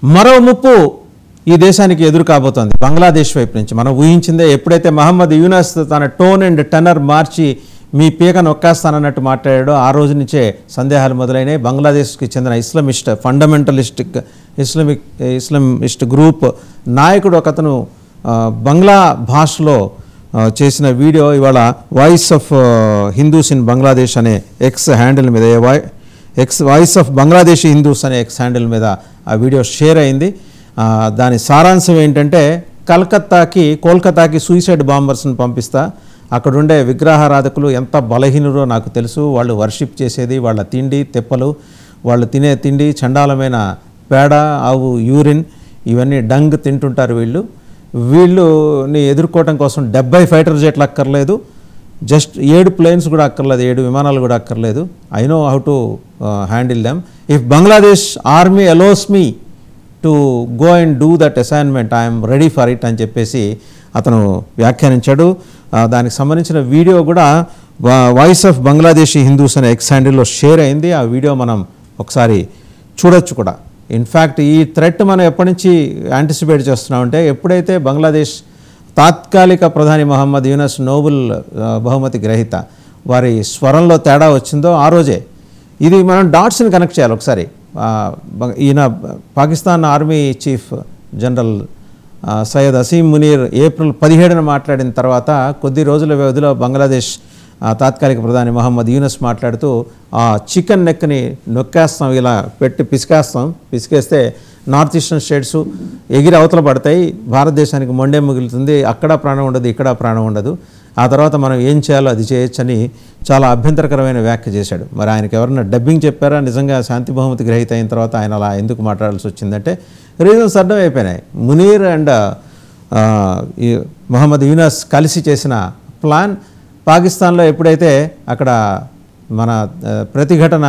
మరో ముప్పు ఈ దేశానికి ఎదురు కాబోతోంది బంగ్లాదేశ్ వైపు నుంచి. మనం ఊహించిందే. ఎప్పుడైతే మహమ్మద్ యూనస్ తన టోన్ అండ్ టెనర్ మార్చి మీ పీక నొక్కేస్తానన్నట్టు మాట్లాడాడో ఆ రోజు నుంచే సందేహాలు మొదలైనాయి. బంగ్లాదేశ్కి చెందిన ఇస్లామిస్ట్ గ్రూప్ నాయకుడు ఒకతను బంగ్లా భాషలో చేసిన వీడియో ఇవాళ voice of Hindus in Bangladesh అనే ఎక్స్ హ్యాండిల్ మీద వాయిస్ ఆఫ్ బంగ్లాదేశీ హిందూస్ అనే ఎక్స్ హ్యాండిల్ మీద ఆ వీడియో షేర్ అయింది. దాని సారాంశం ఏంటంటే కోల్కతాకి సూసైడ్ బాంబర్స్ని పంపిస్తా, అక్కడుండే విగ్రహారాధకులు ఎంత బలహీనురో నాకు తెలుసు, వాళ్ళు వర్షిప్ చేసేది వాళ్ళ తిండి తెప్పలు, వాళ్ళు తినే తిండి చండాలమైన పేడ ఆవు యూరిన్ ఇవన్నీ డంగ్ తింటుంటారు. వీళ్ళని ఎదుర్కోవటం కోసం 70 ఫైటర్ జెట్లు అక్కర్లేదు, జస్ట్ 7 ప్లేన్స్ కూడా అక్కర్లేదు, 7 విమానాలు కూడా అక్కర్లేదు. I know how to handle them. If Bangladesh army allows me to go and do that assignment I'm ready for it అని చెప్పేసి అతను వ్యాఖ్యానించాడు. దానికి సంబంధించిన వీడియో కూడా వాయిస్ ఆఫ్ బంగ్లాదేశీ హిందూస్ అనే ఎక్స్ హ్యాండిల్లో షేర్ అయింది. ఆ వీడియో మనం ఒకసారి చూడొచ్చు కూడా. ఇన్ఫ్యాక్ట్ ఈ థ్రెట్ మనం ఎప్పటి నుంచి యాంటిసిపేట్ చేస్తున్నామంటే ఎప్పుడైతే బంగ్లాదేశ్ తాత్కాలిక ప్రధాని మహమ్మద్ యూనస్ నోబెల్ బహుమతి గ్రహీత వారి స్వరంలో తేడా వచ్చిందో ఆ రోజే. ఇది మనం డాట్స్ని కనెక్ట్ చేయాలి ఒకసారి. ఈయన Pakistan army chief general Syed Asim Munir April 17న మాట్లాడిన తర్వాత కొద్ది రోజుల వ్యవధిలో బంగ్లాదేశ్ తాత్కాలిక ప్రధాని మహమ్మద్ యూనస్ మాట్లాడుతూ ఆ చికెన్ నెక్ని నొక్కేస్తాం, ఇలా పెట్టి పిసికేస్తే నార్త్ ఈస్టర్న్ స్టేట్స్ ఎగిరి అవతల పడతాయి, భారతదేశానికి మొండే మిగులుతుంది, అక్కడ ప్రాణం ఉండదు ఇక్కడ ప్రాణం ఉండదు, ఆ తర్వాత మనం ఏం చేయాలో అది చేయొచ్చని చాలా అభ్యంతరకరమైన వ్యాఖ్య చేశాడు. మరి ఆయనకి ఎవరన్నా డబ్బింగ్ చెప్పారా? నిజంగా శాంతి బహుమతి గ్రహీత అయిన తర్వాత ఆయన అలా ఎందుకు మాట్లాడాల్సి వచ్చిందంటే రీజన్స్ అర్థమైపోయినాయి. మునీర్ అండ్ మహమ్మద్ యూనస్ కలిసి చేసిన ప్లాన్ పాకిస్తాన్లో ఎప్పుడైతే అక్కడ మన ప్రతిఘటన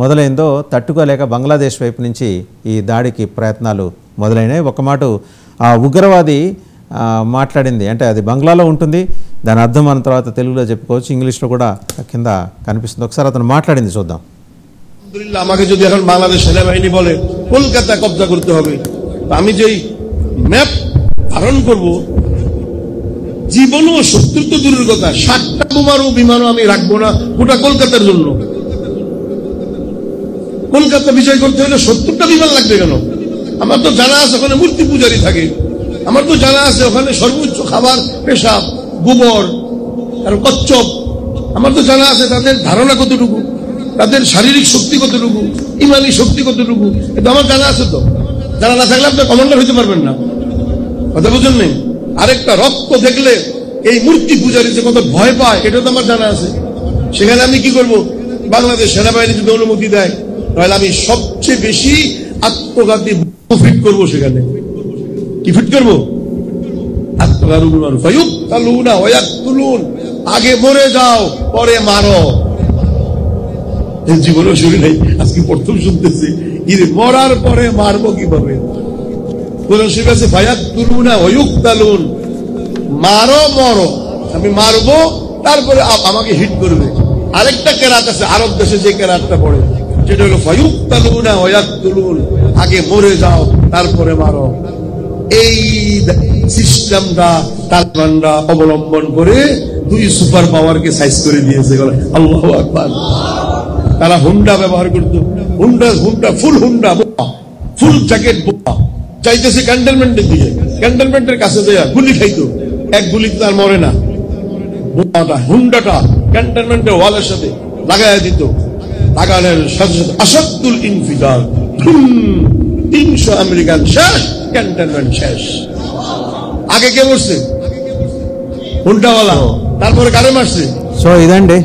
మొదలైందో తట్టుకోలేక బంగ్లాదేశ్ వైపు నుంచి ఈ దాడికి ప్రయత్నాలు మొదలైనాయి. ఒక మాట ఆ ఉగ్రవాది మాట్లాడింది అంటే అది బంగ్లాలో ఉంటుంది, దాని అర్థం మన తర్వాత తెలుగులో చెప్పుకోవచ్చు, ఇంగ్లీష్లో కూడా కింద కనిపిస్తుంది. ఒకసారి అతను మాట్లాడింది చూద్దాం. আমাকে যদি এখন বাংলাদেশ সেনাবাহিনী বলে কলকাতা কব্জা করতে হবে, আমি যেই ম্যাপ ধারণ করব জীবনও শত্রুত্ব দূরের কথা 60টা বোমারও বিমানও আমি রাখবো না গোটা কলকাতার জন্য। কলকাতা বিজয় করতে হলে 70টা বিমান লাগবে কেন? আমার তো জানা আছে ওখানে মূর্তি পূজারী থাকে, আমার তো জানা আছে ওখানে সর্বোচ্চ খাবার পেশাব গোবর আর কচ্ছপ, আমার তো জানা আছে তাদের ধারণা কতটুকু, তাদের শারীরিক শক্তি কতটুকু, ইমানি শক্তি কতটুকু, এটা আমার জানা আছে। তো জানা না থাকলে আপনি কমান্ডার হইতে পারবেন না, কথা বুঝেন নেই? আরেকটা রক্ত দেখলে এই মূর্তি পূজারী যে কত ভয় পায় এটা তো আমার জানা আছে। সেখানে আমি কি করব? বাংলাদেশ সেনাবাহিনী যদি অনুমতি দেয় তাহলে আমি সবচেয়ে বেশি আত্মঘাতী ফিট করব। সেখানে কি ফিট করব? আগে মরে যাও পরে মারো। জীবনে শুরু নেই, আজকে প্রথম শুনতেছি মরার পরে মারবো কিভাবে। মারো মরো, আমি মারবো তারপরে আমাকে হিট করবে। আরেকটা কেরাত আছে আরব দেশে যে কেরাতটা পড়ে সেটা হলো ফায়ুক্তালুনা ওয়ায়াক্তুলুন, আগে মরে যাও তারপরে মারো। এই সিস্টেমটা তালেবানরা অবলম্বন করে 2 সুপার পাওয়ারকে সাইজ করে দিয়েছে। আল্লাহু আকবার। তারা হুন্ডা ব্যবহার করতো, হুন্ডা ফুল জ্যাকেট চাইতেছে ক্যান্টনমেন্টের দিকে, ক্যান্টনমেন্টের কাছে যায় গুলি খাইতো, এক গুলিতে তার মরে না, হুন্ডাটা ক্যান্টনমেন্টের ওয়ালের সাথে লাগাইয়া দিত, লাগানোর সাথে সাথে আসাদুল ইনফিজার 300 আমেরিকান শেষ, ক্যান্টনমেন্ট শেষ। আগে কে মরছে? হুন্ডাওয়ালা, তারপরে কারে মারছে? సో ఇదండి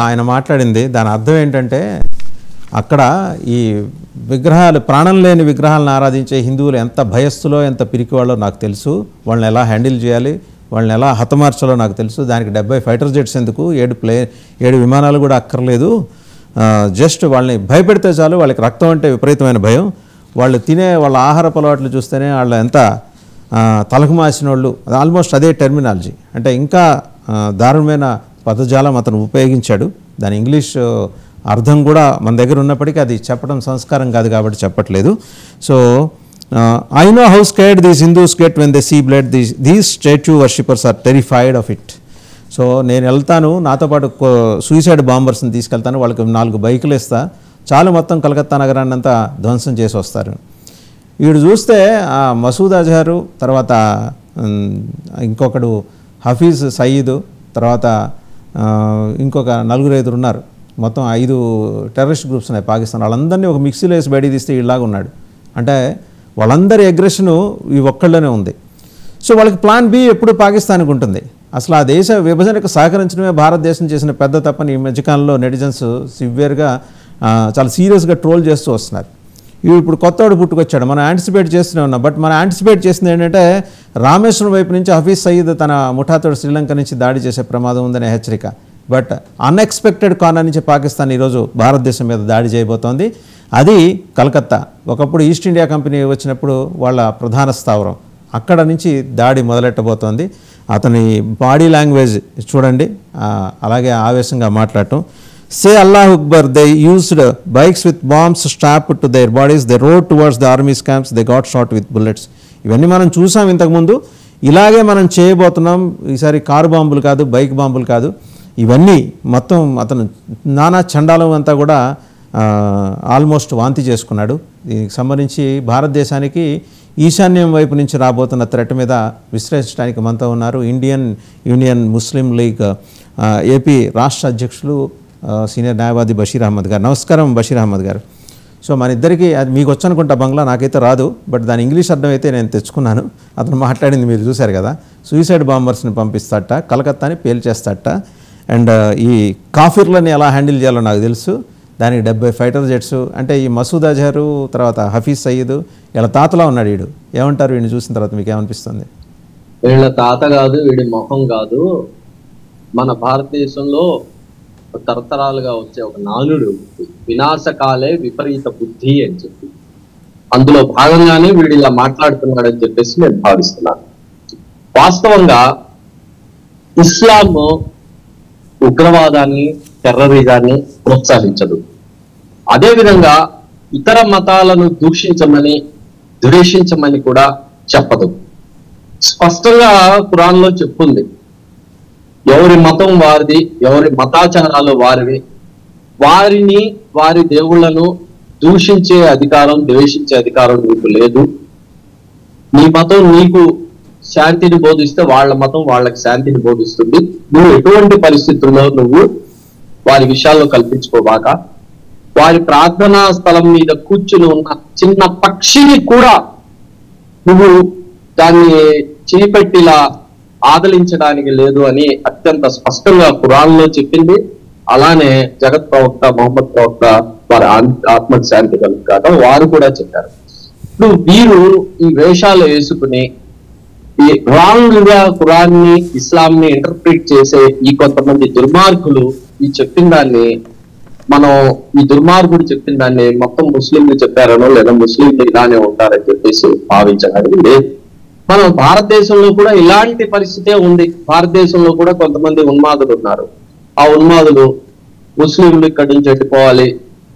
ఆయన మాట్లాడింది. దాని అర్థం ఏంటంటే అక్కడ ఈ విగ్రహాలు, ప్రాణం లేని విగ్రహాలను ఆరాధించే హిందువులు ఎంత భయస్థులో ఎంత పిరికివాళ్ళో నాకు తెలుసు, వాళ్ళని ఎలా హ్యాండిల్ చేయాలి, వాళ్ళని ఎలా హతమార్చాలో నాకు తెలుసు. దానికి 70 ఫైటర్ జెట్స్ ఎందుకు, 7 విమానాలు కూడా అక్కర్లేదు, జస్ట్ వాళ్ళని భయపెడితే చాలు. వాళ్ళకి రక్తం అంటే విపరీతమైన భయం, వాళ్ళు తినే వాళ్ళ ఆహారపు అలవాట్లు చూస్తేనే వాళ్ళు ఎంత తలకు మాసిన వాళ్ళు, ఆల్మోస్ట్ అదే టెర్మినాలజీ. అంటే ఇంకా దారుణమైన పదజాలం అతను ఉపయోగించాడు. దాని ఇంగ్లీష్ అర్థం కూడా మన దగ్గర ఉన్నప్పటికీ అది చెప్పడం సంస్కారం కాదు కాబట్టి చెప్పట్లేదు. So I know how scared these Hindus get when they see blood. These statue worshippers are terrified of it. So నేను వెళ్తాను, నాతో పాటు సూసైడ్ బాంబర్స్ని తీసుకెళ్తాను, వాళ్ళకి 4 బైకులు ఇస్తా, చాలు మొత్తం కలకత్తా నగరాన్ని అంతా ధ్వంసం చేసి వస్తారు. వీడు చూస్తే మసూద్ అజహరు, తర్వాత ఇంకొకడు హఫీజ్ సయీద్, తర్వాత ఇంకొక 4-5 ఉన్నారు, మొత్తం 5 టెర్రరిస్ట్ గ్రూప్స్ ఉన్నాయి పాకిస్తాన్. వాళ్ళందరినీ ఒక మిక్సీలో వేసి బయట తీస్తే ఇలాగా ఉన్నాడు. అంటే వాళ్ళందరి అగ్రెషను ఈ ఒక్కళ్ళనే ఉంది. సో వాళ్ళకి ప్లాన్ బి ఎప్పుడు పాకిస్తాన్కి ఉంటుంది. అసలు ఆ దేశ విభజనకు సహకరించడమే భారతదేశం చేసిన పెద్ద తప్పని ఈ మధ్యకాలంలో నెటిజన్స్ సివియర్గా చాలా సీరియస్గా ట్రోల్ చేస్తూ వస్తున్నారు. ఇప్పుడు కొత్తవాడు పుట్టుకొచ్చాడు, మనం యాంటిసిపేట్ చేస్తూనే ఉన్నాం. బట్ మనం యాంటిసిపేట్ చేసింది ఏంటంటే రామేశ్వరం వైపు నుంచి హఫీజ్ సయీద్ తన ముఠాతోడు శ్రీలంక నుంచి దాడి చేసే ప్రమాదం ఉందనే హెచ్చరిక. బట్ అన్ఎక్స్పెక్టెడ్ కార్నర్ నుంచి పాకిస్తాన్ ఈరోజు భారతదేశం మీద దాడి చేయబోతోంది. అది కలకత్తా. ఒకప్పుడు ఈస్ట్ ఇండియా కంపెనీ వచ్చినప్పుడు వాళ్ళ ప్రధాన స్థావరం, అక్కడ నుంచి దాడి మొదలెట్టబోతోంది. అతని బాడీ లాంగ్వేజ్ చూడండి, అలాగే ఆవేశంగా మాట్లాడటం. సే అల్లాహ్ అక్బర్, they used bikes with bombs strapped to their bodies, they rode towards the army's camps, they got shot with bullets. ఇవన్నీ మనం చూసాం ఇంతకుముందు, ఇలాగే మనం చేయబోతున్నాం. ఈసారి కారు బాంబులు కాదు, బైక్ బాంబులు కాదు, ఇవన్నీ మొత్తం అతను నానా చండాలం అంతా కూడా ఆల్మోస్ట్ వాంతి చేసుకున్నాడు. దీనికి సంబంధించి భారతదేశానికి ఈశాన్యం వైపు నుంచి రాబోతున్న థ్రెట్ మీద విశ్లేషించడానికి మనతో ఉన్నారు ఇండియన్ యూనియన్ ముస్లిం లీగ్ ఏపీ రాష్ట్ర అధ్యక్షులు సీనియర్ న్యాయవాది బషీర్ అహ్మద్ గారు. నమస్కారం బషీర్ అహ్మద్ గారు. సో మన ఇద్దరికి అది మీకు వచ్చనుకుంటా బంగ్లా, నాకైతే రాదు, బట్ దాని ఇంగ్లీష్ అర్థం అయితే నేను తెచ్చుకున్నాను. అతను మాట్లాడింది మీరు చూశారు కదా, సూసైడ్ బాంబర్స్ని పంపిస్తాట, కలకత్తాని పేల్చేస్తాట, అండ్ ఈ కాఫీర్లని ఎలా హ్యాండిల్ చేయాలో నాకు తెలుసు, దానికి 70 ఫైటర్ జెట్స్. అంటే ఈ మసూద్ అజహరు, తర్వాత హఫీజ్ సయీద్, వీళ్ళ తాతలా ఉన్నాడు వీడు. ఏమంటారు వీడిని చూసిన తర్వాత మీకు ఏమనిపిస్తుంది? వీళ్ళ తాత కాదు, వీడి మొహం కాదు, మన భారతదేశంలో తరతరాలుగా వచ్చే ఒక నానుడు, వినాశకాలే విపరీత బుద్ధి అని చెప్పి, అందులో భాగంగానే వీడు ఇలా మాట్లాడుతున్నాడని చెప్పేసి నేను భావిస్తున్నాను. వాస్తవంగా ఇస్లాం ఉగ్రవాదాన్ని, టెర్రరిజాన్ని ప్రోత్సహించదు. అదేవిధంగా ఇతర మతాలను దూషించమని, ద్వేషించమని కూడా చెప్పదు. స్పష్టంగా ఖురాన్లో చెప్పుంది, ఎవరి మతం వారిది, ఎవరి మతాచారాలు వారివి, వారిని, వారి దేవుళ్లను దూషించే అధికారం, ద్వేషించే అధికారం నీకు లేదు. నీ మతం నీకు శాంతిని బోధిస్తే వాళ్ళ మతం వాళ్ళకి శాంతిని బోధిస్తుంది. నువ్వు ఎటువంటి పరిస్థితుల్లో నువ్వు వారి విషయాల్లో కల్పించుకోబాక. వారి ప్రార్థనా స్థలం మీద కూర్చుని ఉన్న చిన్న పక్షిని కూడా నువ్వు దాన్ని చేపెట్టిలా ఆదలించడానికి లేదు అని అత్యంత స్పష్టంగా ఖురాన్లో చెప్పింది. అలానే జగత్ ప్రవక్త మొహమ్మద్ ప్రవక్త, వారి ఆత్మకు శాంతి కలుగుతాక వారు కూడా చెప్పారు. ఇప్పుడు వీరు ఈ వేషాలు వేసుకుని ఈ రాంగ్ గా ఖురాన్ని, ఇస్లాంని ఇంటర్ప్రిట్ చేసే ఈ కొంతమంది దుర్మార్గులు ఈ చెప్పిన దాన్ని, మనం ఈ దుర్మార్గుడు చెప్పిన దాన్ని మొత్తం ముస్లింలు చెప్పారనో లేదా ముస్లింలు ఇలానే ఉంటారని చెప్పేసి భావించడానికి లేదు. మనం భారతదేశంలో కూడా ఇలాంటి పరిస్థితే ఉంది. భారతదేశంలో కూడా కొంతమంది ఉన్మాదులు ఉన్నారు. ఆ ఉన్మాదులు ముస్లింలు ఇక్కడి నుంచి వెళ్ళిపోవాలి,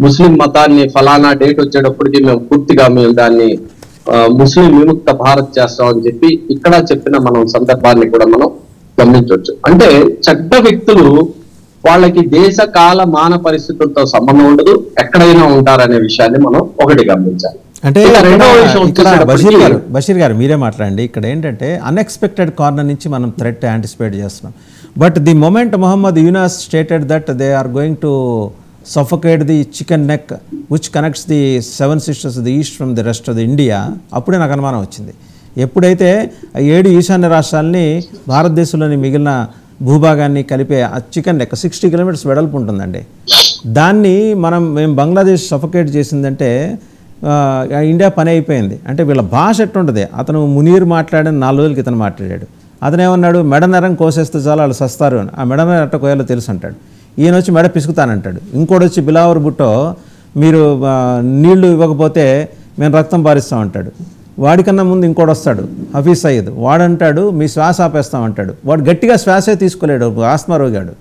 ముస్లిం మతాన్ని ఫలానా డేట్ వచ్చేటప్పటికి మేము దాన్ని ముస్లిం విముక్త భారత్ చేస్తామని చెప్పి ఇక్కడ చెప్పిన మనం సందర్భాన్ని కూడా మనం గమనించవచ్చు. అంటే చెడ్డ వ్యక్తులు వాళ్ళకి దేశ కాల మాన పరిస్థితులతో సంబంధం ఉండదు, ఎక్కడైనా ఉంటారనే విషయాన్ని మనం ఒకటి గమనించాలి. అంటే బషీర్ గారు మీరే మాట్లాడండి. ఇక్కడ ఏంటంటే అన్ఎక్స్పెక్టెడ్ కార్నర్ నుంచి మనం థ్రెట్ యాంటిసిపేట్ చేస్తున్నాం. But the moment Muhammad Yunus stated that they are going to suffocate the chicken neck which connects the 7 sisters of the east from the rest of the India, అప్పుడే నాకు అనుమానం వచ్చింది. ఎప్పుడైతే 7 ఈశాన్య రాష్ట్రాలని భారతదేశంలోని మిగిలిన భూభాగాన్ని కలిపే ఆ చికెన్ నెక్ 60 కిలోమీటర్స్ వెడల్పు ఉంటుందండి, దాన్ని మేము బంగ్లాదేశ్ సఫోకేట్ చేసిందంటే ఇండియా పని అయిపోయింది. అంటే వీళ్ళ భాష ఎట్టుంటుంది. అతను మునీర్ మాట్లాడిన 4 రోజులకి ఇతను మాట్లాడాడు. అతను ఏమన్నాడు, మెడ నరం కోసేస్తే చాలా వాళ్ళు సస్తారు అని. ఆ మెడ నరం ఎట్ట కోయాలో తెలుసు అంటాడు. ఈయన వచ్చి మెడ పిసుకుతానంటాడు. ఇంకోటి వచ్చి బిలావర్ బుట్టో మీరు నీళ్లు ఇవ్వకపోతే మేము రక్తం పారిస్తామంటాడు. వాడికన్నా ముందు ఇంకోటి వస్తాడు హఫీజ్ సయీద్, వాడంటాడు మీ శ్వాస ఆపేస్తామంటాడు. వాడు గట్టిగా శ్వాసే తీసుకోలేడు, ఆస్మా రోగాడు,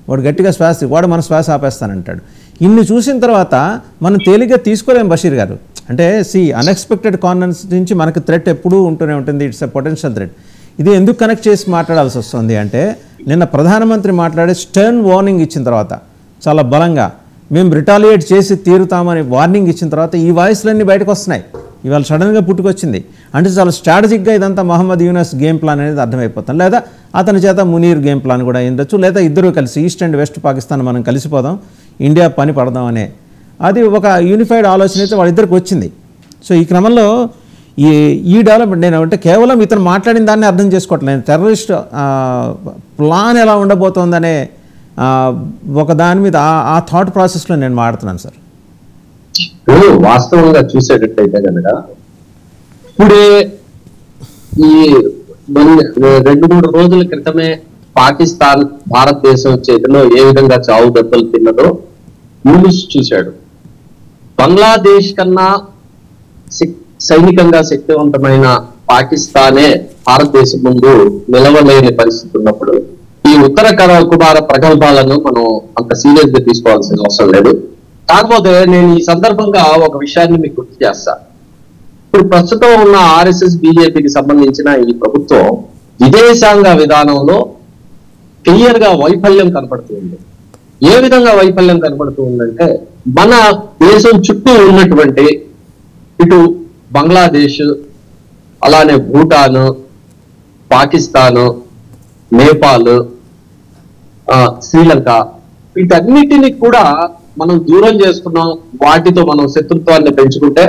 వాడు గట్టిగా శ్వాస, వాడు మన శ్వాస ఆపేస్తానంటాడు. ఇన్ని చూసిన తర్వాత మనం తేలిగ్గా తీసుకోలేము బషీర్ గారు. అంటే అన్ఎక్స్పెక్టెడ్ కార్నర్స్ నుంచి మనకు థ్రెట్ ఎప్పుడూ ఉంటూనే ఉంటుంది. It's a potential threat. ఇది ఎందుకు కనెక్ట్ చేసి మాట్లాడాల్సి వస్తుంది అంటే, నిన్న ప్రధానమంత్రి మాట్లాడే స్టర్న్ వార్నింగ్ ఇచ్చిన తర్వాత, చాలా బలంగా మేము రిటాలియేట్ చేసి తీరుతామని వార్నింగ్ ఇచ్చిన తర్వాత ఈ వాయిస్లన్నీ బయటకు వస్తున్నాయి. ఇవాళ సడన్గా పుట్టుకొచ్చింది అంటే చాలా స్ట్రాటజిక్గా ఇదంతా మహమ్మద్ యూనస్ గేమ్ ప్లాన్ అనేది అర్థమైపోతుంది. లేదా అతని చేత మునీర్ గేమ్ ప్లాన్ కూడా ఉండొచ్చు. లేదా ఇద్దరు కలిసి ఈస్ట్ అండ్ వెస్ట్ పాకిస్తాన్ మనం కలిసిపోదాం, ఇండియా పని పడదాం అనే అది ఒక యూనిఫైడ్ ఆలోచన అయితే వాళ్ళిద్దరికి వచ్చింది. సో ఈ క్రమంలో ఈ డెవలప్మెంట్ నేను అంటే కేవలం ఇతను మాట్లాడిన దాన్ని అర్థం చేసుకోవట్లేదు. నేను టెర్రరిస్ట్ ప్లాన్ ఎలా ఉండబోతోందనే ఒక దాని మీద ఆ థాట్ ప్రాసెస్లో నేను మాట్లాడుతున్నాను సార్. వాస్తవంగా చూసేటట్టయితే కనుక ఇప్పుడే ఈ 2-3 రోజుల క్రితమే పాకిస్తాన్ భారతదేశం చేతిలో ఏ విధంగా చావు దెబ్బలు తిన్నదో యూనుస్ చూశాడు. బంగ్లాదేశ్ కన్నా సైనికంగా శక్తివంతమైన పాకిస్తానే భారతదేశం ముందు నిలవలేని పరిస్థితి ఉన్నప్పుడు ఈ ఉత్తర కుమార ప్రగల్భాలను మనం అంత సీరియస్ గా తీసుకోవాల్సిన అవసరం లేదు. కాకపోతే నేను ఈ సందర్భంగా ఒక విషయాన్ని మీకు గుర్తు చేస్తా. ఇప్పుడు ప్రస్తుతం ఉన్న ఆర్ఎస్ఎస్ బీజేపీకి సంబంధించిన ఈ ప్రభుత్వం విదేశాంగ విధానంలో క్లియర్ గా వైఫల్యం కనపడుతుంది. ఏ విధంగా వైఫల్యం కనపడుతుందంటే, మన దేశం చుట్టూ ఉన్నటువంటి ఇటు బంగ్లాదేశ్, అలానే భూటాన్, పాకిస్తాన్, నేపాల్, శ్రీలంక, వీటన్నిటిని కూడా మనం దూరం చేసుకున్నాం. వాటితో మనం శత్రుత్వాన్ని పెంచుకుంటే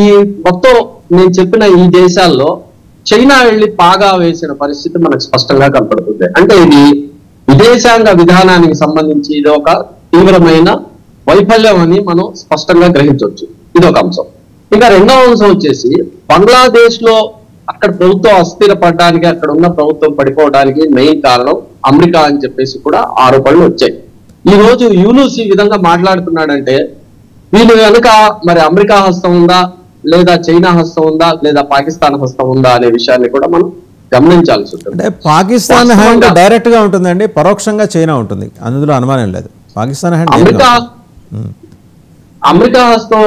ఈ మొత్తం నేను చెప్పిన ఈ దేశాల్లో చైనా వెళ్లి పాగా వేసిన పరిస్థితి మనకు స్పష్టంగా కనపడుతుంది. అంటే ఇది విదేశాంగ విధానానికి సంబంధించి ఇది ఒక తీవ్రమైన వైఫల్యం అని మనం స్పష్టంగా గ్రహించవచ్చు. ఇది ఒక అంశం. ఇంకా రెండవ అంశం వచ్చేసి, బంగ్లాదేశ్ లో అక్కడ ప్రభుత్వం అస్థిరపడడానికి, అక్కడ ఉన్న ప్రభుత్వం పడిపోవడానికి మెయిన్ కారణం అమెరికా అని చెప్పేసి కూడా ఆరోపణలు వచ్చాయి. ఈ రోజు యూనుస్ ఈ విధంగా మాట్లాడుతున్నాడంటే వీళ్ళు కనుక మరి అమెరికా హస్తం ఉందా, లేదా చైనా హస్తం ఉందా, లేదా పాకిస్తాన్ హస్తం ఉందా అనే విషయాన్ని కూడా మనం గమనించాల్సి ఉంటుంది. అంటే పాకిస్తాన్ హ్యాండ్ డైరెక్ట్ గా ఉంటుందండి, పరోక్షంగా చైనా ఉంటుంది, అందులో అనుమానం లేదు. పాకిస్తాన్ హ్యాండ్ అమెరికా హస్తం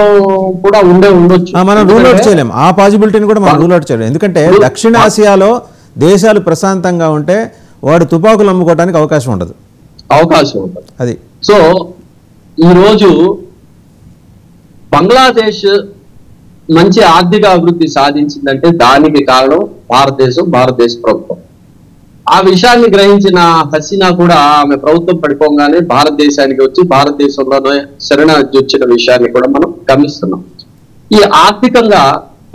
కూడా ఉండొచ్చు, మనం రూల్ అవుట్ చేయలేం. ఆ పాసిబిలిటీని కూడా మనం రూల్ అవుట్ చేయలేం. ఎందుకంటే దక్షిణ ఆసియాలో దేశాలు ప్రశాంతంగా ఉంటే వాడు తుపాకులు అమ్ముకోవడానికి అవకాశం ఉండదు. అది సో ఈరోజు బంగ్లాదేశ్ మంచి ఆర్థిక అభివృద్ధి సాధించిందంటే దానికి కారణం భారతదేశ ప్రభుత్వం. ఆ విషయాన్ని గ్రహించిన హసీనా కూడా ఆమె ప్రభుత్వం పడిపోగానే భారతదేశానికి వచ్చి భారతదేశంలోనే శరణార్థి వచ్చిన విషయాన్ని కూడా మనం గమనిస్తున్నాం. ఈ ఆర్థికంగా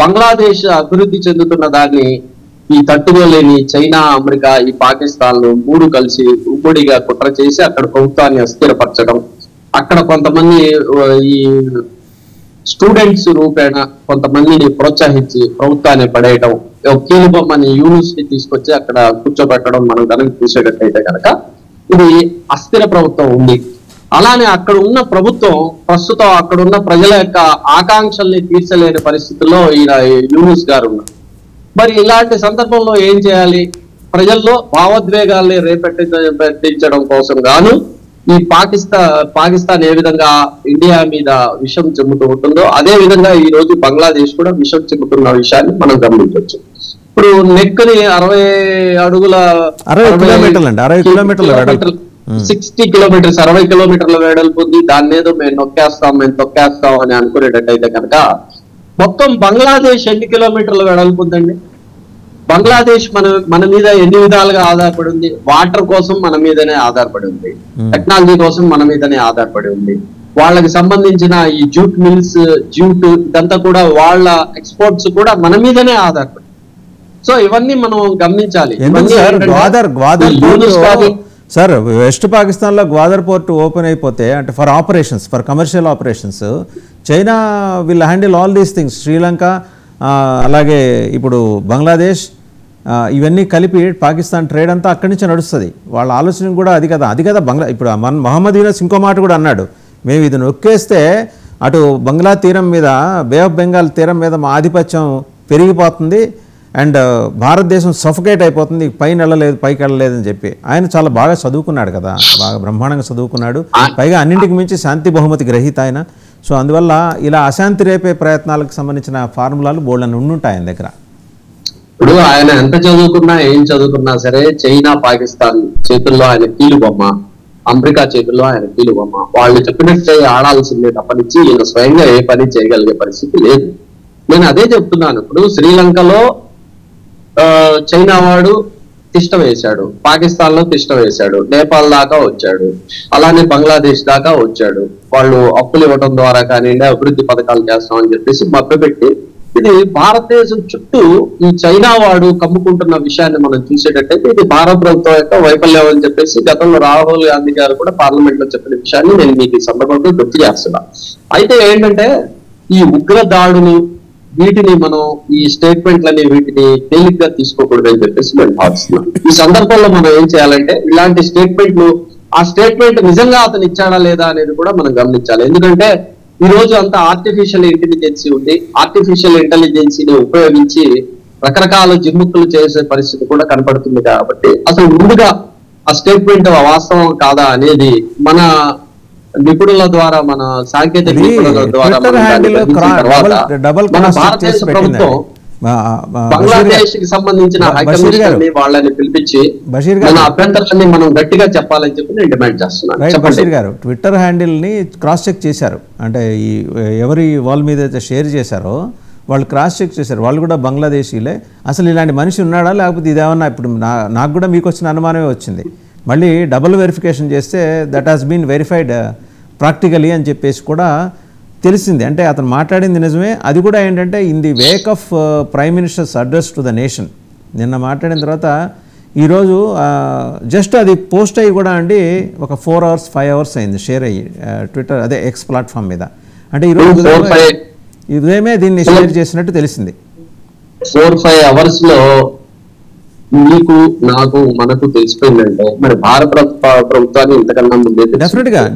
బంగ్లాదేశ్ అభివృద్ధి చెందుతున్న దాన్ని ఈ తట్టుకోలేని చైనా, అమెరికా, ఈ పాకిస్తాన్లు 3 కలిసి ఉమ్మడిగా కుట్ర చేసి అక్కడ ప్రభుత్వాన్ని అస్థిరపరచడం, అక్కడ కొంతమంది ఈ స్టూడెంట్స్ రూపేణ కొంతమందిని ప్రోత్సహించి ప్రభుత్వాన్ని పడేయడం, కీలుబొమ్మని యూనిస్ ని తీసుకొచ్చి అక్కడ కూర్చోబెట్టడం మనం కనుక చూసేటట్టయితే కనుక ఇది అస్థిర ప్రభుత్వం ఉంది. అలానే అక్కడ ఉన్న ప్రభుత్వం ప్రస్తుతం అక్కడ ఉన్న ప్రజల యొక్క ఆకాంక్షల్ని తీర్చలేని పరిస్థితుల్లో ఈయన యూనిస్ గారు ఉన్నారు. మరి ఇలాంటి సందర్భంలో ఏం చేయాలి? ప్రజల్లో భావోద్వేగాల్ని రేపెట్టించడం కోసం గాను ఈ పాకిస్తాన్ ఏ విధంగా ఇండియా మీద విషం చిమ్ముతూ ఉంటుందో అదే విధంగా ఈ రోజు బంగ్లాదేశ్ కూడా విషం చిమ్ముతున్న విషయాన్ని మనం గమనించవచ్చు. ఇప్పుడు నెక్ ని 60 అడుగుల 60 కిలోమీటర్ల 60 కిలోమీటర్స్ 60 కిలోమీటర్ల వెడల్పు ఉంది. దాన్ని ఏదో మేము తొక్కేస్తాం అని అనుకునేటట్టయితే కనుక మొత్తం బంగ్లాదేశ్ ఎన్ని కిలోమీటర్ల వెడల్పు ఉందండి? బంగ్లాదేశ్ మన మీద ఎన్ని విధాలుగా ఆధారపడి ఉంది? వాటర్ కోసం మన మీదనే ఆధారపడి ఉంది, టెక్నాలజీ కోసం మన మీదనే ఆధారపడి ఉంది. వాళ్ళకి సంబంధించిన ఈ జూట్ మిల్స్, ఇదంతా కూడా వాళ్ళ ఎక్స్పోర్ట్స్ కూడా మన మీదనే ఆధారపడి. సో ఇవన్నీ మనం గమనించాలి. సార్ వెస్ట్ పాకిస్తాన్ లో గ్వాదర్ పోర్ట్ ఓపెన్ అయిపోతే అంటే for commercial operations China will handle all these things. Sri Lanka అలాగే ఇప్పుడు బంగ్లాదేశ్ ఇవన్నీ కలిపి పాకిస్తాన్ ట్రేడ్ అంతా అక్కడి నుంచి నడుస్తుంది. వాళ్ళ ఆలోచన కూడా అది కదా ఇప్పుడు మహమ్మద్ యూనస్ ఇంకో మాట కూడా అన్నాడు, మేము ఇది నొక్కేస్తే అటు బంగ్లా తీరం మీద, బే ఆఫ్ బెంగాల్ తీరం మీద మా ఆధిపత్యం పెరిగిపోతుంది అండ్ భారతదేశం సఫకేట్ అయిపోతుంది, పైకి వెళ్ళలేదని చెప్పి ఆయన చాలా బాగా చదువుకున్నాడు కదా, బాగా బ్రహ్మాండంగా చదువుకున్నాడు. పైగా అన్నింటికి మించి శాంతి బహుమతి గ్రహీత ఆయన. సో అందువల్ల ఇలా అశాంతి రేపే ప్రయత్నాలకు సంబంధించిన ఫార్ములాలు బోల్డని ఉండుంటాయి ఆయన దగ్గర. ఇప్పుడు ఆయన ఎంత చదువుకున్నా ఏం చదువుకున్నా సరే చైనా పాకిస్తాన్ చేతుల్లో ఆయన కీలుబొమ్మ, అమెరికా చేతుల్లో ఆయన కీలుబొమ్మ. వాళ్ళు చెప్పినట్టే ఆడాల్సిందే తప్పనిచ్చి ఈయన స్వయంగా ఏ పని చేయగలిగే పరిస్థితి లేదు. నేను అదే చెప్తున్నాను. ఇప్పుడు శ్రీలంకలో చైనా వాడు తిష్ట వేశాడు, పాకిస్తాన్ లో తిష్ట వేశాడు, నేపాల్ దాకా వచ్చాడు, అలానే బంగ్లాదేశ్ దాకా వచ్చాడు. వాళ్ళు అప్పులు ఇవ్వడం ద్వారా కానివ్వండి, అభివృద్ధి పథకాలు చేస్తామని చెప్పేసి మభ్యపెట్టి, ఇది భారతదేశం చుట్టూ ఈ చైనా వాడు కమ్ముకుంటున్న విషయాన్ని మనం చూసేటట్టయితే ఇది భారత ప్రభుత్వం యొక్క వైఫల్యం అని చెప్పేసి గతంలో రాహుల్ గాంధీ గారు కూడా పార్లమెంట్ లో చెప్పిన విషయాన్ని నేను మీకు ఈ సందర్భంగా గుర్తు చేస్తున్నా. అయితే ఏంటంటే ఈ ఉగ్ర దాడులు వీటిని మనం ఈ స్టేట్మెంట్లని వీటిని తేలిగ్గా తీసుకోకూడదు అని చెప్పేసి నేను భావిస్తున్నాను. ఈ సందర్భంలో మనం ఏం చేయాలంటే ఇలాంటి స్టేట్మెంట్లు, ఆ స్టేట్మెంట్ నిజంగా అతను ఇచ్చాడా లేదా అనేది కూడా మనం గమనించాలి. ఎందుకంటే ఈ రోజు అంతా ఆర్టిఫిషియల్ ఇంటెలిజెన్సీ ఉంది. ఆర్టిఫిషియల్ ఇంటెలిజెన్సీని ఉపయోగించి రకరకాల జిమ్ముక్కులు చేసే పరిస్థితి కూడా కనపడుతుంది. కాబట్టి అసలు ముందుగా ఆ స్టేట్మెంట్ వాస్తవం కాదా అనేది మన నిపుణుల ద్వారా, మన సాంకేతిక నిపుణుల ద్వారా మన భారతదేశ ప్రభుత్వం బంగ్లాదేశ్ కి సంబంధించిన హైకమిషనర్ ని వాళ్ళని పిలిపించి మన అభ్యంతరాన్ని మనం గట్టిగా చెప్పాలని చెప్పి నేను డిమాండ్ చేస్తున్నాను. బషీర్ గారు ట్విట్టర్ హ్యాండిల్ ని క్రాస్ చెక్ చేశారు. అంటే ఈ ఎవరి వాల్ మీద అయితే షేర్ చేశారో వాళ్ళు క్రాస్ చెక్ చేశారు. వాళ్ళు కూడా బంగ్లాదేశీలే. అసలు ఇలాంటి మనిషి ఉన్నాడా లేకపోతే ఇదేమన్నా, ఇప్పుడు నాకు కూడా మీకు వచ్చిన అనుమానమే వచ్చింది. మళ్ళీ డబుల్ వెరిఫికేషన్ చేస్తే that has been verified practically అని చెప్పేసి కూడా తెలిసింది. అంటే అతను మాట్లాడింది నిజమే. అది కూడా ఏంటంటే in the Wake of prime ministers address to the nation నిన్న మాట్లాడిన తర్వాత ఈరోజు జస్ట్ అది పోస్ట్ అయ్యి కూడా అండి ఒక 4 hours 5 hours అయింది షేర్ అయ్యి ట్విట్టర్ అదే ఎక్స్ ప్లాట్ఫామ్ మీద. అంటే ఈరోజు ఉదయమే దీన్ని షేర్ చేసినట్టు తెలిసింది. 4-5 hours లో మీకు నాకు మనకు తెలిసిపోయిందంటే మరి భారత ప్రభుత్వాన్ని ఇంతకన్నా ముందే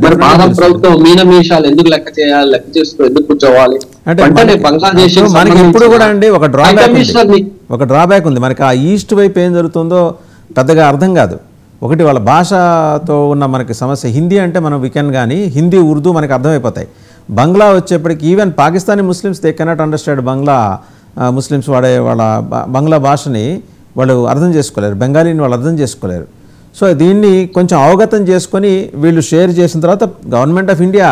మరి భారత ప్రభుత్వం మీనమీషాలు ఎందుకు లెక్క చేయాలి, లెక్క చేస్తూ ఎందుకు కూర్చోవాలి అంటే బంగ్లాదేశ్ మనకి ఇప్పుడు కూడా అండి ఒక డ్రాబ్యాక్ ఉంది. మనకి ఆ ఈస్ట్ వైపు ఏం జరుగుతుందో పెద్దగా అర్థం కాదు. ఒకటి వాళ్ళ భాషతో ఉన్న మనకి సమస్య. హిందీ అంటే మనం వికెన్ కానీ హిందీ ఉర్దూ మనకి అర్థమైపోతాయి. బంగ్లా వచ్చేప్పటికి even Pakistani Muslims they cannot understand Bangla. Muslims వాడే వాళ్ళ బంగ్లా భాషని వాళ్ళు అర్థం చేసుకోలేరు, బెంగాలీని వాళ్ళు అర్థం చేసుకోలేరు. సో దీన్ని కొంచెం అవగతం చేసుకొని వీళ్ళు షేర్ చేసిన తర్వాత government of India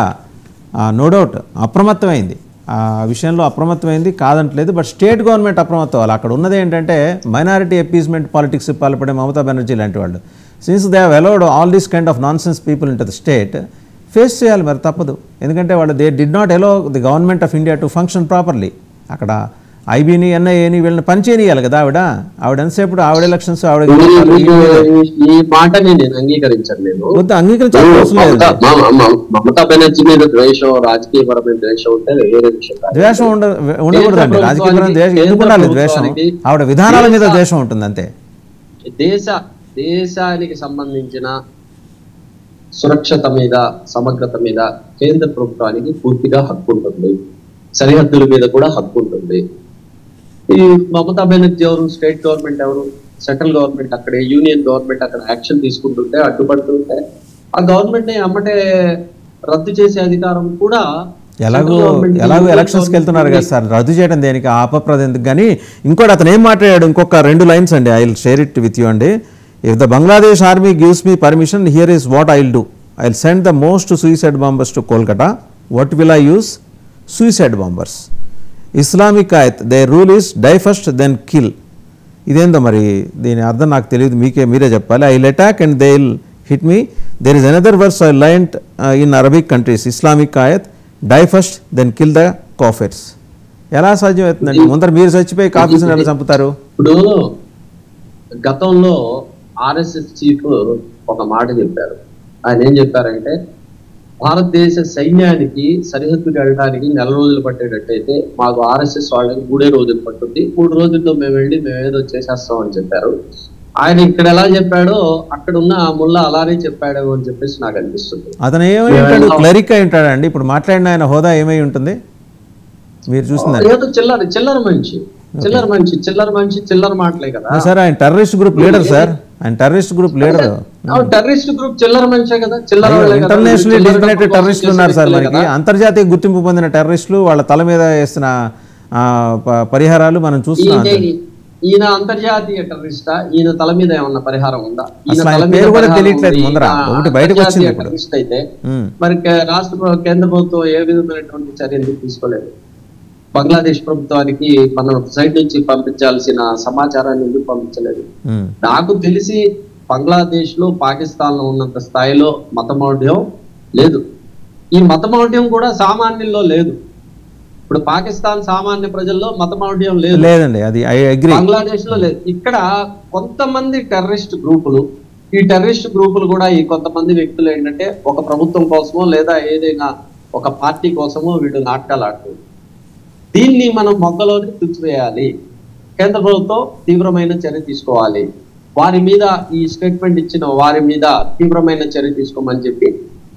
no doubt అప్రమత్తమైంది, ఆ విషయంలో అప్రమత్తమైంది కాదంటలేదు. బట్ స్టేట్ గవర్నమెంట్ అప్రమత్తం అవ్వాలి. అక్కడ ఉన్నది ఏంటంటే మైనారిటీ అపీస్మెంట్ పాలిటిక్స్ పాల్పడే మమతా బెనర్జీ లాంటి వాళ్ళు. Since they have allowed all these kind of non sense people in to the state, face చేయాలి మరి తప్పదు. ఎందుకంటే వాళ్ళు they did not allow the government of India to function properly. అక్కడ ఐబీని ఎన్ఐఏని వీళ్ళని పనిచేయనియాలి కదా. ఆవిడ ఎంతసేపు ఆవిడ ఎలక్షన్స్ ఆవిడ ఈ మాటని నేను అంగీకరించలేదు. అంగీకరించాలి. మమతా బెనర్జీ మీద ద్వేషం, రాజకీయపరమైన ద్వేషం ఉంటే వేరే విషయం. ద్వేషం ఉండకూడదండి. రాజకీయపరమైన ద్వేషం ఎందుకు ఉండాలి? ద్వేషం ఆవిడ విధానాల మీద ద్వేషం ఉంటుంది అంతే. దేశానికి సంబంధించిన సురక్షత మీద, సమగ్రత మీద కేంద్ర ప్రభుత్వానికి పూర్తిగా హక్కు ఉంటుంది. సరిహద్దుల మీద కూడా హక్కు ఉంటుంది. ఈ మమతా బెనర్జీ ఎవరు? స్టేట్ గవర్నమెంట్ ఎవరు? సెంట్రల్ గవర్నమెంట్ అక్కడే, యూనియన్ గవర్నమెంట్ అక్కడ యాక్షన్ తీసుకుంటుంటే, అడ్డుపడుతుంటే ఆ గవర్నమెంట్ ని అమ్మటే రద్దు చేసే అధికారం కూడా ఎలాగో ఎలక్షన్స్కి వెళ్తున్నారు కదా సార్, రద్దు చేయడం దేనికి, అపప్రద ఎందుకు. కానీ ఇంకోటి అతను ఏం మాట్లాడాడు, ఇంకొక 2 lines అండి. I will share it with you అండి. If the Bangladesh army gives me permission, here is what I will do. I will send the most suicide bombers to Kolkata. What will I use? Suicide bombers. Islamic ఆయత్, they rule is die first then kill. ఇదేందో మరి దీని అర్థం నాకు తెలియదు, మీరే చెప్పాలి. I will attack and they will hit me. There is another verse I learned in Arabic countries, Islamic ఆయత్, die first then kill the kafirs. ఎలా సాధ్యం అవుతుందండి? ముందర మీరు చచ్చిపోయి కాఫీర్స్ని ఎలా చంపుతారు? ఇప్పుడు గతంలో ఆర్ఎస్ఎస్ చీఫ్ ఒక మాట చెప్పారు. ఆయన ఏం చెప్పారంటే, భారతదేశ సైన్యానికి సరిహద్దుకు వెళ్ళడానికి 4 రోజులు పట్టేటట్టయితే మాకు ఆర్ఎస్ఎస్ వాళ్ళకి 3 రోజులు పట్టుద్ది, 3 రోజుల్లో మేము వెళ్ళి మేము ఏదో చేసేస్తాం అని చెప్పారు. ఆయన ఇక్కడ ఎలా చెప్పాడో అక్కడ ఉన్న ముల్లా అలానే చెప్పాడేమో అని చెప్పేసి నాకు అనిపిస్తుంది. అతను ఏమై ఉంటాడు? క్లరిక్ అయి ఉంటాడండి. ఇప్పుడు మాట్లాడిన ఆయన హోదా ఏమై ఉంటుంది మీరు చూస్తున్నారు? ఏదో చిల్లర మనిషి చిల్లర మాటలే కదా సార్. ఆయన టెర్రరిస్ట్ గ్రూప్ లీడర్ సార్. ఆయన terrorist group leader. Terrorist group చిల్లర మనిషే కదా, చిల్లర వాళ్ళే కదా. ఇంటర్నేషనల్ చిల్లర డిజిగ్నేటెడ్ డబ్బు టెర్రరిస్టులు కోసం ఉన్నారు సార్ చేసే మనకి. వ్యక్తులే కదా. అంతర్జాతీయ గుర్తింపు పొందిన టెర్రరిస్టులు వాళ్ళ తల మీద వేస్తున్న పరిహారాలు మనం చూస్తున్నాం. ఈయన అంతర్జాతీయ టెర్రరిస్టా? ఈయన తల మీద ఏమన్నా పరిహారం ఉందా? ఈయన అసలు ఆయన తల మీద పేరు కూడా పరిహారం తెలియట్లేదు ఉంది. ముందర. ఈయన ఒకటి బయటకు వచ్చింది అంతర్జాతీయ ఇప్పుడు. టెర్రరిస్ట్ అయితే మరి కేంద్ర ప్రభుత్వం ఏ విధమైనటువంటి చర్య ఎందుకు తీసుకోలేదు? బంగ్లాదేశ్ ప్రభుత్వానికి మన సైడ్ నుంచి పంపించాల్సిన సమాచారాన్ని ఎందుకు పంపించలేదు? నాకు తెలిసి బంగ్లాదేశ్ లో పాకిస్తాన్ లో ఉన్నంత స్థాయిలో మతమౌఢ్యం లేదు. ఈ మతమౌఢ్యం కూడా సామాన్యుల్లో లేదు. ఇప్పుడు పాకిస్తాన్ సామాన్య ప్రజల్లో మతమౌఢ్యం లేదండి, అది ఐ అగ్రీ. బంగ్లాదేశ్ లో లేదు. ఇక్కడ కొంతమంది టెర్రరిస్ట్ గ్రూపులు, ఈ టెర్రరిస్ట్ గ్రూపులు కూడా ఈ కొంతమంది వ్యక్తులు ఏంటంటే ఒక ప్రభుత్వం కోసమో లేదా ఏదైనా ఒక పార్టీ కోసమో వీళ్ళు నాటకాలు ఆడుతుంది. దీన్ని మనం మొగ్గలోనే తుడిచివేయాలి. కేంద్ర ప్రభుత్వం తీవ్రమైన చర్య తీసుకోవాలి. వారి మీద ఈ స్టేట్మెంట్ ఇచ్చిన వారి మీద తీవ్రమైన చర్య తీసుకోమని చెప్పి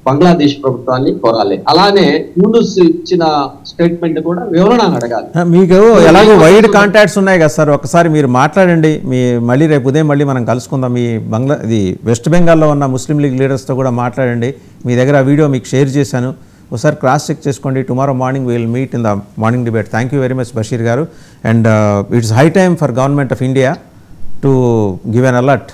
బంగ్లాదేశ్ ప్రభుత్వాన్ని కోరాలి. అలానే యూనుస్ ఇచ్చిన స్టేట్మెంట్ కూడా వివరణ అడగాలి. మీకు ఎలాగో వైడ్ కాంటాక్ట్స్ ఉన్నాయి కదా సార్, ఒకసారి మీరు మాట్లాడండి. మళ్ళీ రేపు ఉదయం మళ్ళీ మనం కలుసుకుందాం. ఇది వెస్ట్ బెంగాల్లో ఉన్న ముస్లిం లీగ్ లీడర్స్తో కూడా మాట్లాడండి. మీ దగ్గర ఆ వీడియో మీకు షేర్ చేశాను, ఒకసారి క్రాస్ చెక్ చేసుకోండి. Tomorrow morning will meet in the morning debate. Thank you very much Basheer గారు. And it's high time for government of India to give an alert.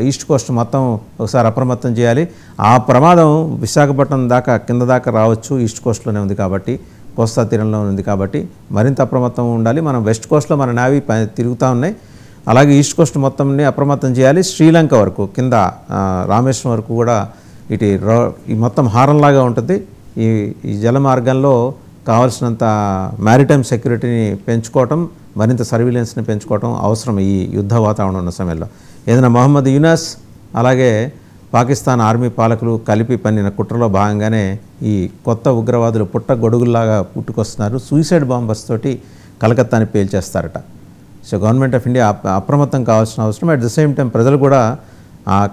East coast మొత్తం ఒకసారి అప్రమత్తం చేయాలి. ఆ ప్రమాదం విశాఖపట్నం దాకా కింద దాకా రావచ్చు. ఈస్ట్ కోస్ట్లోనే ఉంది కాబట్టి, కోస్తా తీరంలో ఉంది కాబట్టి మరింత అప్రమత్తం ఉండాలి. మనం వెస్ట్ కోస్ట్లో మన నేవీ తిరుగుతూ ఉన్నాయి, అలాగే ఈస్ట్ కోస్ట్ మొత్తంని అప్రమత్తం చేయాలి. శ్రీలంక వరకు కింద రామేశ్వరం వరకు కూడా ఈ మొత్తం హారంలాగా ఉంటుంది. ఈ జల మార్గంలో కావాల్సినంత మ్యారిటైమ్ సెక్యూరిటీని పెంచుకోవటం, మరింత సర్వీలెన్స్ని పెంచుకోవటం అవసరం ఈ యుద్ధ వాతావరణం ఉన్న సమయంలో. ఏదైనా మొహమ్మద్ యూనస్ అలాగే పాకిస్తాన్ ఆర్మీ పాలకులు కలిపి పన్నిన కుట్రలో భాగంగానే ఈ కొత్త ఉగ్రవాదులు గొడుగుల్లాగా పుట్టుకొస్తున్నారు. సూసైడ్ బాంబర్స్ తోటి కలకత్తాని పేల్చేస్తారట. సో గవర్నమెంట్ ఆఫ్ ఇండియా అప్రమత్తం కావాల్సిన అవసరం. అట్ ద సేమ్ టైం ప్రజలు కూడా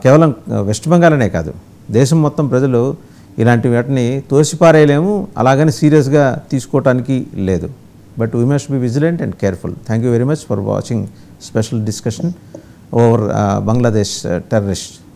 కేవలం వెస్ట్ బెంగాల్ కాదు, దేశం మొత్తం ప్రజలు ఇలాంటి వాటిని తోసిపారేయలేము, అలాగని సీరియస్గా తీసుకోవటానికి లేదు. But we must be vigilant and careful. Thank you very much for watching special discussion over Bangladesh terrorists.